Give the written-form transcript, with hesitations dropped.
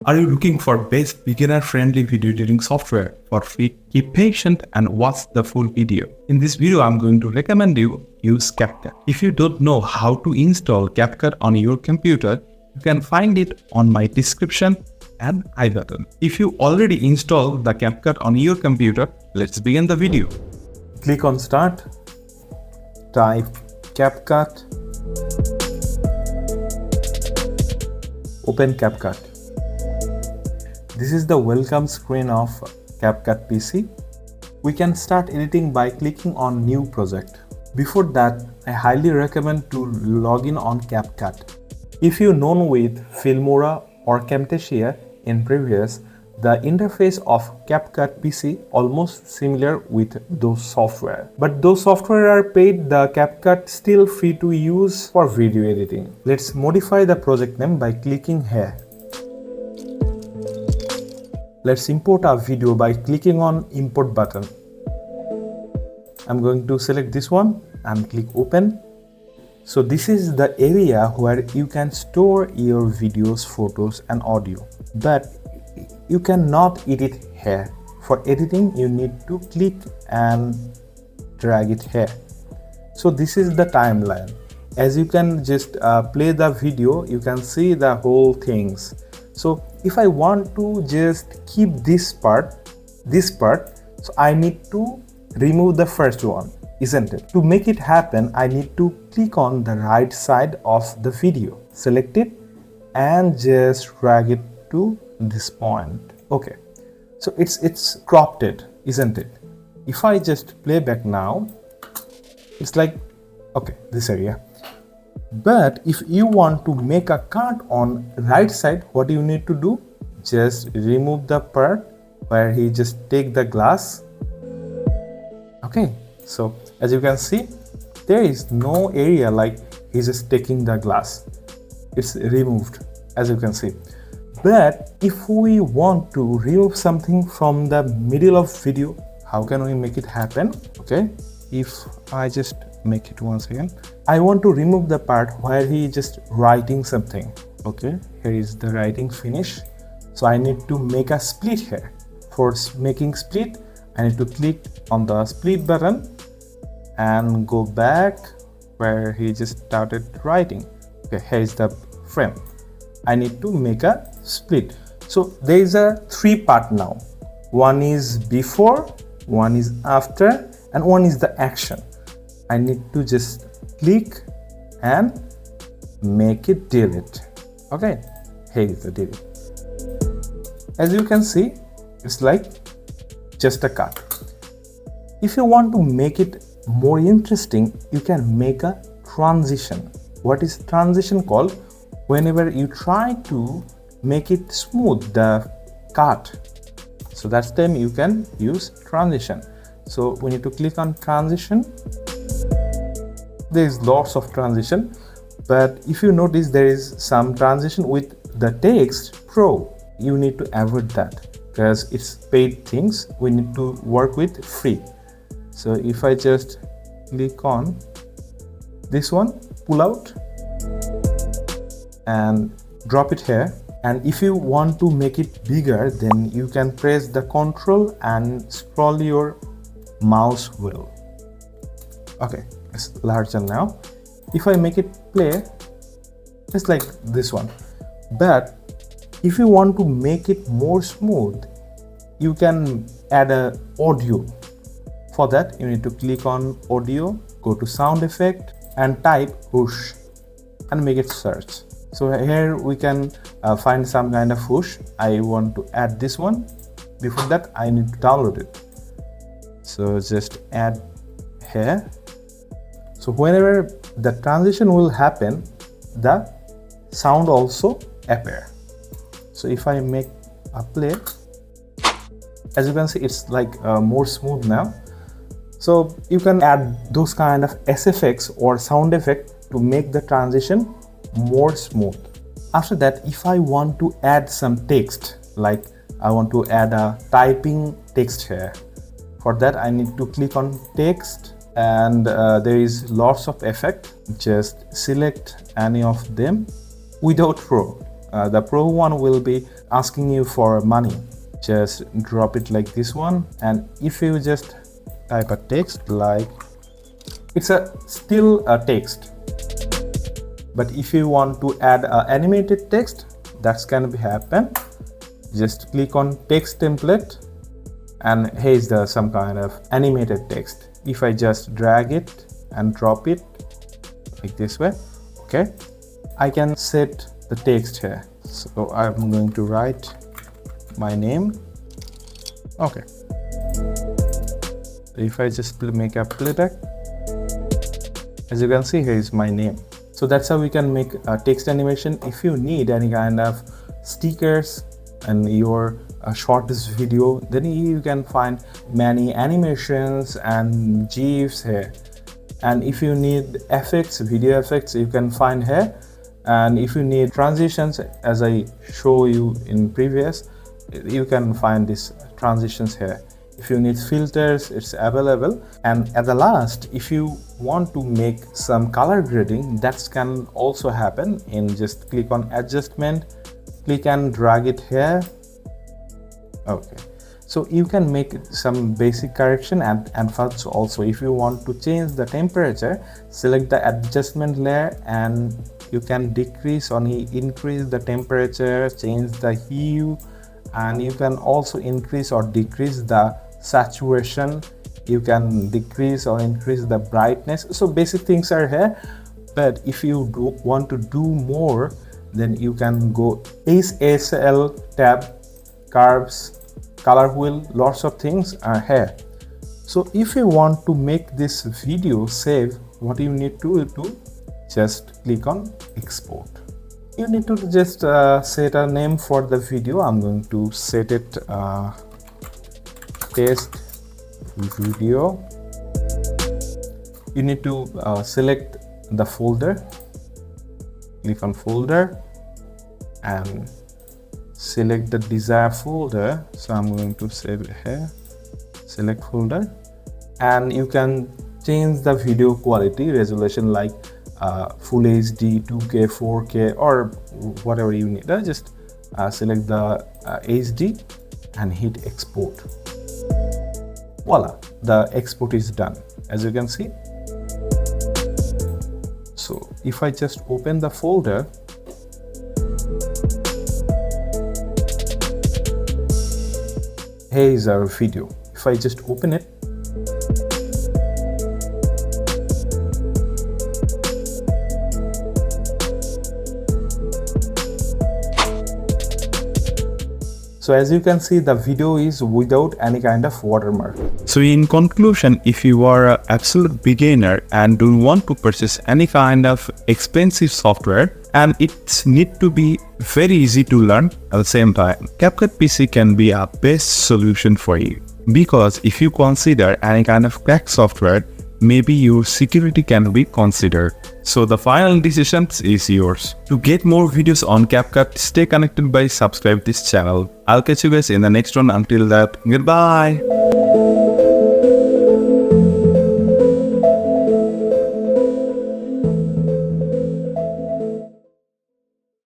Are you looking for best beginner-friendly video editing software for free? Keep patient and watch the full video. In this video, I'm going to recommend you use CapCut. If you don't know how to install CapCut on your computer, you can find it on my description and I button. If you already installed the CapCut on your computer, let's begin the video. Click on Start, type CapCut, open CapCut. This is the welcome screen of CapCut PC. We can start editing by clicking on New Project. Before that, I highly recommend to log in on CapCut. If you known with Filmora or Camtasia in previous, the interface of CapCut PC almost similar with those software. But those software are paid, the CapCut still free to use for video editing. Let's modify the project name by clicking here. Let's import our video by clicking on Import button. I'm going to select this one and click Open. So this is the area where you can store your videos, photos and audio. But you cannot edit here. For editing, you need to click and drag it here. So this is the timeline. As you can just play the video, you can see the whole things. So if I want to just keep this part, so I need to remove the first one, isn't it? To make it happen, I need to click on the right side of the video, select it and just drag it to this point. Okay, so it's cropped it, isn't it? If I just play back now, it's like, okay, this area. But if you want to make a cut on right side, what you need to do? Just remove the part where he just take the glass. Okay, so as you can see, there is no area like he's just taking the glass. It's removed, as you can see. But if we want to remove something from the middle of video, how can we make it happen? Okay, if I just make it once again, I want to remove the part where he just writing something. Okay, here is the writing finish. So I need to make a split here. For making split, I need to click on the split button and go back where he just started writing. Okay, here is the frame. I need to make a split. So there is a three part now. One is before, one is after, and one is the action. I need to just click and make it delete. Okay, here is the delete. As you can see, it's like just a cut. If you want to make it more interesting, you can make a transition. What is transition called? Whenever you try to make it smooth, the cut. So that's time you can use transition. So we need to click on transition. There is lots of transition, but if you notice there is some transition with the text pro, you need to avoid that because it's paid things. We need to work with free. So if I just click on this one, pull out and drop it here. And if you want to make it bigger, then you can press the Ctrl and scroll your mouse wheel. Okay, it's larger now. If I make it play, just like this one. But if you want to make it more smooth, you can add a audio. For that, you need to click on audio, go to sound effect and type whoosh and make it search. So here we can find some kind of whoosh. I want to add this one. Before that, I need to download it. So just add here. So whenever the transition will happen, the sound also appear. So if I make a play, as you can see, it's like more smooth now. So you can add those kind of SFX or sound effect to make the transition more smooth. After that, if I want to add some text, like I want to add a typing text here, for that I need to click on text and there is lots of effect. Just select any of them without Pro. The Pro one will be asking you for money, just drop it like this one. And if you just type a text, like it's still a text, but if you want to add animated text, that's gonna be happen. Just click on text template, and here's some kind of animated text. If I just drag it and drop it like this way, okay, I can set the text here. So I'm going to write my name. Okay, if I just make a playback, as you can see, here is my name. So that's how we can make a text animation. If you need any kind of stickers and your shortest video, then you can find many animations and GIFs here. And if you need effects, video effects, you can find here. And if you need transitions, as I show you in previous, you can find these transitions here. If you need filters, it's available. And at the last, if you want to make some color grading, that can also happen. And just click on adjustment, click and drag it here. Okay, so you can make some basic correction and first also, if you want to change the temperature, select the adjustment layer and you can decrease or increase the temperature, change the hue, and you can also increase or decrease the saturation. You can decrease or increase the brightness. So basic things are here, but if you want to do more, then you can go SSL tab, curves, color wheel, lots of things are here. So if you want to make this video save, what you need to do, just click on export. You need to just set a name for the video. I'm going to set it test video. You need to select the folder, click on folder and select the desired folder. So I'm going to save it here, select folder, and you can change the video quality resolution like full HD, 2K, 4K, or whatever you need. Just select the HD and hit export. Voila, the export is done, as you can see. So if I just open the folder, here is our video. If I just open it, so as you can see, the video is without any kind of watermark. So in conclusion, if you are an absolute beginner and don't want to purchase any kind of expensive software, and it need to be very easy to learn at the same time, CapCut PC can be a best solution for you. Because if you consider any kind of crack software, maybe your security can be considered. So the final decision is yours. To get more videos on CapCut, stay connected by subscribe this channel. I'll catch you guys in the next one. Until that, goodbye.